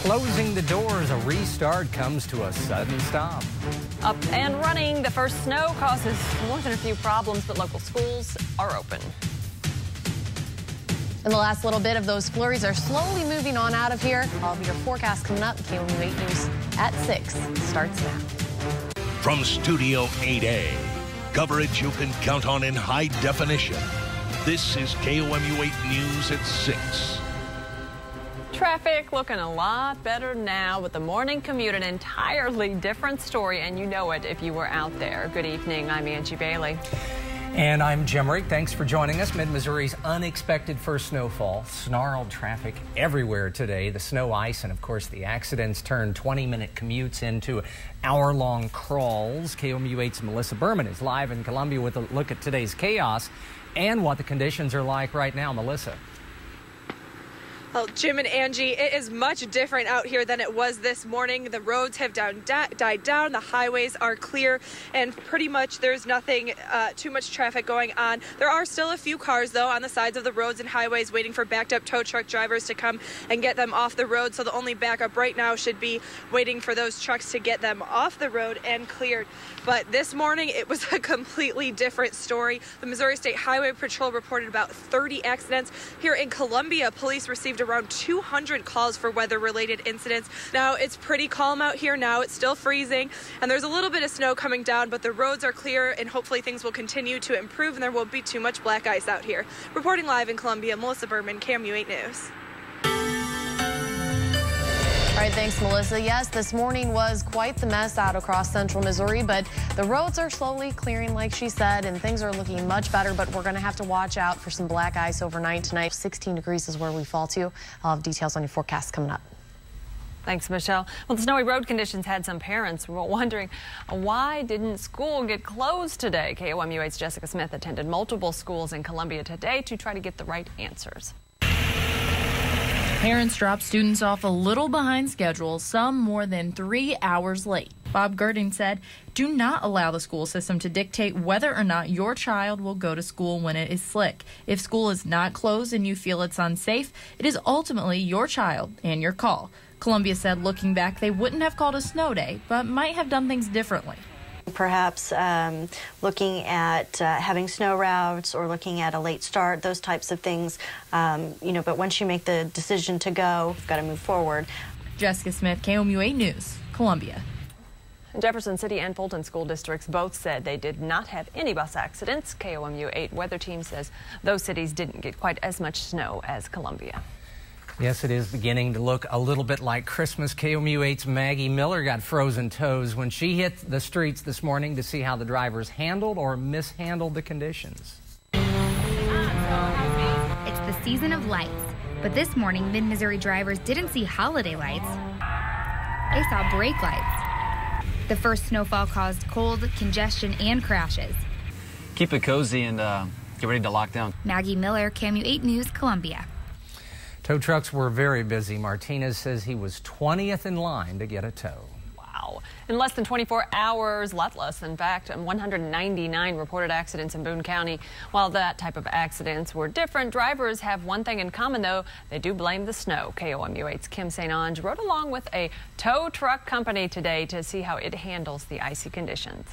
Closing the doors, a restart comes to a sudden stop. Up and running, the first snow causes more than a few problems, but local schools are open. In the last little bit of those flurries are slowly moving on out of here. All of your forecast coming up. KOMU 8 News at 6 starts now. From Studio 8A, coverage you can count on in high definition. This is KOMU 8 News at 6. Traffic looking a lot better now, with the morning commute an entirely different story, and you know it if you were out there. Good evening, I'm Angie Bailey. And I'm Jim Rick. Thanks for joining us. Mid-Missouri's unexpected first snowfall. Snarled traffic everywhere today. The snow, ice, and of course the accidents turned 20-minute commutes into hour-long crawls. KOMU 8's Melissa Berman is live in Columbia with a look at today's chaos and what the conditions are like right now. Melissa. Well, Jim and Angie, it is much different out here than it was this morning. The roads have died down, the highways are clear, and pretty much there's nothing, too much traffic going on. There are still a few cars, though, on the sides of the roads and highways waiting for backed-up tow truck drivers to come and get them off the road. So the only backup right now should be waiting for those trucks to get them off the road and cleared. But this morning, it was a completely different story. The Missouri State Highway Patrol reported about 30 accidents. Here in Columbia, police received around 200 calls for weather-related incidents. Now, it's pretty calm out here now. It's still freezing, and there's a little bit of snow coming down, but the roads are clear, and hopefully things will continue to improve, and there won't be too much black ice out here. Reporting live in Columbia, Melissa Berman, KOMU 8 News. All right, thanks, Melissa. Yes, this morning was quite the mess out across central Missouri, but the roads are slowly clearing, like she said, and things are looking much better, but we're going to have to watch out for some black ice overnight tonight. 16 degrees is where we fall to. I'll have details on your forecast coming up. Thanks, Michelle. Well, the snowy road conditions had some parents wondering why didn't school get closed today. KOMU 8's Jessica Smith attended multiple schools in Columbia today to try to get the right answers. Parents dropped students off a little behind schedule, some more than 3 hours late. Bob Girding said, "Do not allow the school system to dictate whether or not your child will go to school when it is slick. If school is not closed and you feel it's unsafe, it is ultimately your child and your call." Columbia said looking back, they wouldn't have called a snow day, but might have done things differently. Perhaps looking at having snow routes or looking at a late start, those types of things, but once you make the decision to go, you've got to move forward. Jessica Smith, KOMU 8 News, Columbia. Jefferson City and Fulton school districts both said they did not have any bus accidents. KOMU 8 weather team says those cities didn't get quite as much snow as Columbia. Yes, it is beginning to look a little bit like Christmas. KOMU 8's Maggie Miller got frozen toes when she hit the streets this morning to see how the drivers handled or mishandled the conditions. It's the season of lights, but this morning Mid-Missouri drivers didn't see holiday lights. They saw brake lights. The first snowfall caused cold, congestion, and crashes. Keep it cozy and get ready to lock down. Maggie Miller, KOMU 8 News, Columbia. Tow trucks were very busy. Martinez says he was 20th in line to get a tow. Wow. In less than 24 hours, a lot less, in fact, 199 reported accidents in Boone County. While that type of accidents were different, drivers have one thing in common, though. They do blame the snow. KOMU 8's Kim St. Ange rode along with a tow truck company today to see how it handles the icy conditions.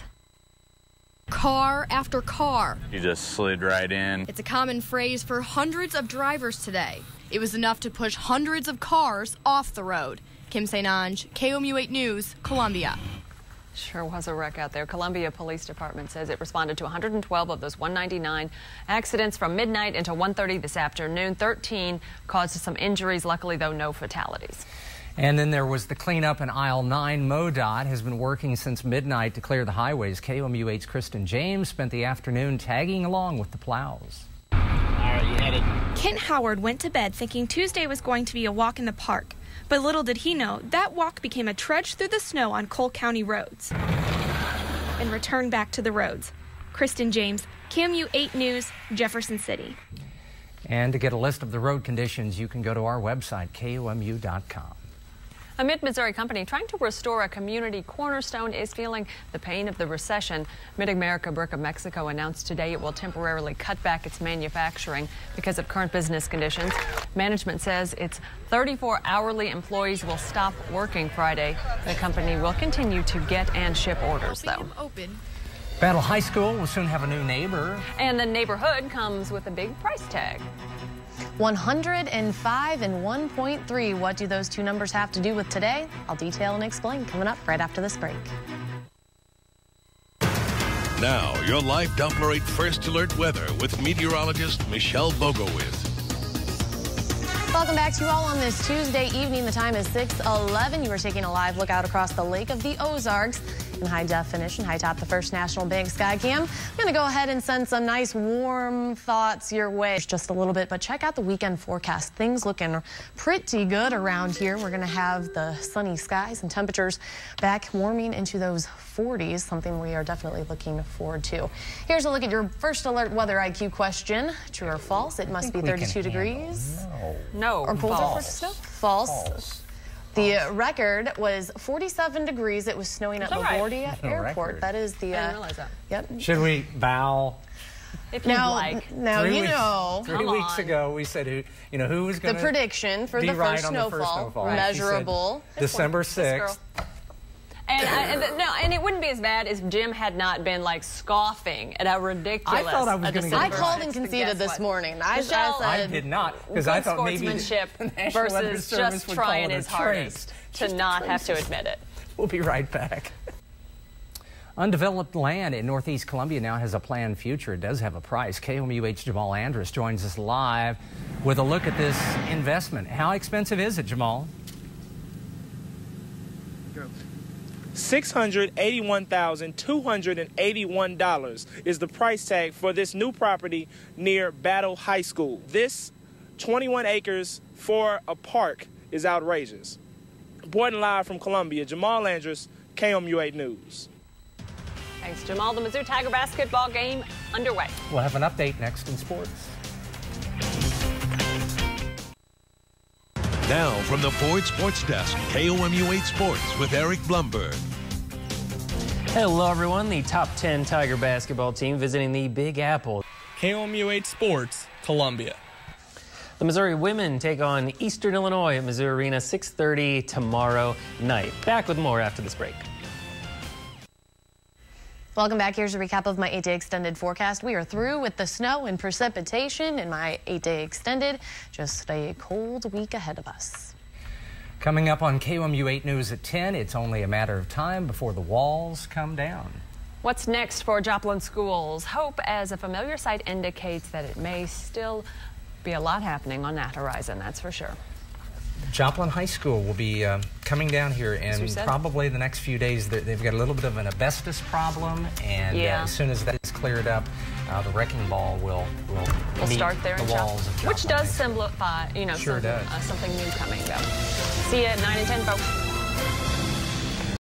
Car after car. You just slid right in. It's a common phrase for hundreds of drivers today. It was enough to push hundreds of cars off the road. Kim St. Ange, KOMU 8 News, Columbia. Sure was a wreck out there. Columbia Police Department says it responded to 112 of those 199 accidents from midnight until 1:30 this afternoon. 13 caused some injuries. Luckily, though, no fatalities. And then there was the cleanup in Aisle 9. MoDOT has been working since midnight to clear the highways. KOMU 8's Kristen James spent the afternoon tagging along with the plows. Kent Howard went to bed thinking Tuesday was going to be a walk in the park. But little did he know, that walk became a trudge through the snow on Cole County roads and returned back to the roads. Kristen James, KOMU 8 News, Jefferson City. And to get a list of the road conditions, you can go to our website, KOMU.com. A mid-Missouri company trying to restore a community cornerstone is feeling the pain of the recession. Mid-America Brick of Mexico announced today it will temporarily cut back its manufacturing because of current business conditions. Management says its 34 hourly employees will stop working Friday. The company will continue to get and ship orders, though. Battle High School will soon have a new neighbor. And the neighborhood comes with a big price tag. 105 and 1.3. What do those two numbers have to do with today? I'll detail and explain coming up right after this break. Now, your live Doppler 8 First Alert weather with meteorologist Michelle Bogowitz. Welcome back to you all on this Tuesday evening. The time is 6:11. You are taking a live look out across the Lake of the Ozarks in high definition, high top the First National Bank Skycam. I'm going to go ahead and send some nice warm thoughts your way just a little bit, but check out the weekend forecast. Things looking pretty good around here. We're going to have the sunny skies and temperatures back warming into those 40s, something we are definitely looking forward to. Here's a look at your First Alert weather IQ question. True or false? It must be 32 degrees. No. Or colder for snow? False. The record was 47 degrees. It was snowing at LaGuardia Airport. That is the. I didn't realize that. Yep. Should we bow? If you'd like. Now you know. 3 weeks ago, we said who was going to the prediction for the first snowfall, measurable. December 6th. And it wouldn't be as bad if Jim had not been like scoffing at how ridiculous. I thought I was going to. I called and conceded this morning. I did not, because I thought maybe sportsmanship versus just trying his hardest to not have to admit it. We'll be right back. Undeveloped land in Northeast Columbia now has a planned future. It does have a price. KOMU's Jamal Andrus joins us live with a look at this investment. How expensive is it, Jamal? $681,281 is the price tag for this new property near Battle High School. This 21 acres for a park is outrageous. Reporting live from Columbia, Jamal Andrus, KOMU8 News. Thanks, Jamal. The Mizzou Tiger basketball game underway. We'll have an update next in sports. Now from the Ford Sports Desk, KOMU8 Sports with Eric Blumberg. Hello, everyone. The top 10 Tiger basketball team visiting the Big Apple. KOMU8 Sports, Columbia. The Missouri women take on Eastern Illinois at Mizzou Arena 6:30 tomorrow night. Back with more after this break. Welcome back. Here's a recap of my 8-day extended forecast. We are through with the snow and precipitation in my 8-day extended. Just a cold week ahead of us. Coming up on KOMU8 News at 10, it's only a matter of time before the walls come down. What's next for Joplin schools? Hope, as a familiar sight indicates, that it may still be a lot happening on that horizon, that's for sure. Joplin High School will be coming down here in probably the next few days. They've got a little bit of an asbestos problem, and as soon as that is cleared up, the wrecking ball will start there the in walls Joplin, which does simplify, sure does. Something new coming, though. See you at 9 and 10, folks.